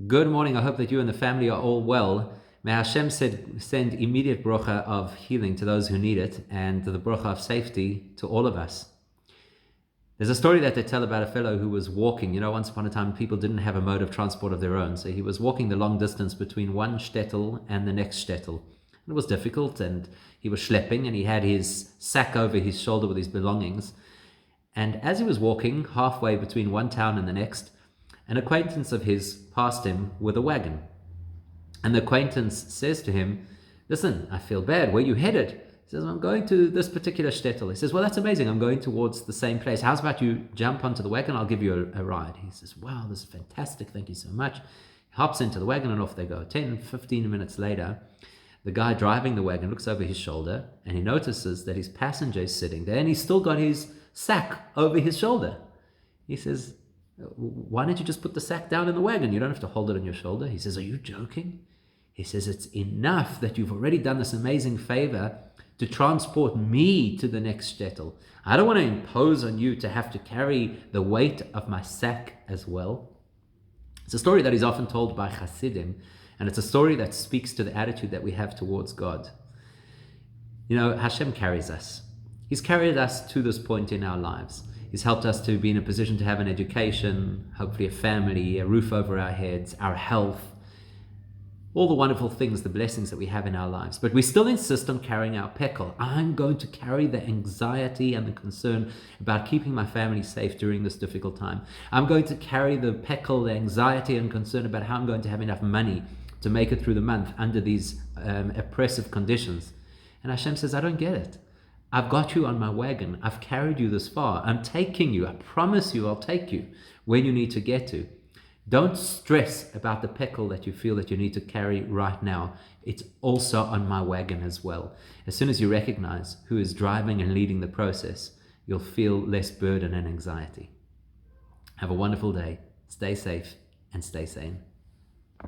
Good morning. I hope that you and the family are all well. May Hashem send immediate bracha of healing to those who need it and the bracha of safety to all of us. There's a story that they tell about a fellow who was walking. Once upon a time, people didn't have a mode of transport of their own. So he was walking the long distance between one shtetl and the next shtetl. It was difficult, and he was schlepping, and he had his sack over his shoulder with his belongings. And as he was walking halfway between one town and the next, an acquaintance of his passed him with a wagon. And the acquaintance says to him, "Listen, I feel bad. Where are you headed?" He says, "I'm going to this particular shtetl." He says, "Well, that's amazing. I'm going towards the same place. How's about you jump onto the wagon? I'll give you a ride." He says, "Wow, this is fantastic. Thank you so much." He hops into the wagon and off they go. 10, 15 minutes later, the guy driving the wagon looks over his shoulder and he notices that his passenger is sitting there and he's still got his sack over his shoulder. He says, "Why don't you just put the sack down in the wagon? You don't have to hold it on your shoulder." He says, "Are you joking?" He says, "It's enough that you've already done this amazing favor to transport me to the next shtetl. I don't want to impose on you to have to carry the weight of my sack as well." It's a story that is often told by Hasidim, and it's a story that speaks to the attitude that we have towards God. Hashem carries us. He's carried us to this point in our lives. He's helped us to be in a position to have an education, hopefully a family, a roof over our heads, our health, all the wonderful things, the blessings that we have in our lives. But we still insist on carrying our pekkel. I'm going to carry the anxiety and the concern about keeping my family safe during this difficult time. I'm going to carry the pekkel, the anxiety and concern about how I'm going to have enough money to make it through the month under these oppressive conditions. And Hashem says, "I don't get it. I've got you on my wagon. I've carried you this far. I'm taking you. I promise you I'll take you where you need to get to. Don't stress about the pekkel that you feel that you need to carry right now. It's also on my wagon as well." As soon as you recognize who is driving and leading the process, you'll feel less burden and anxiety. Have a wonderful day. Stay safe and stay sane.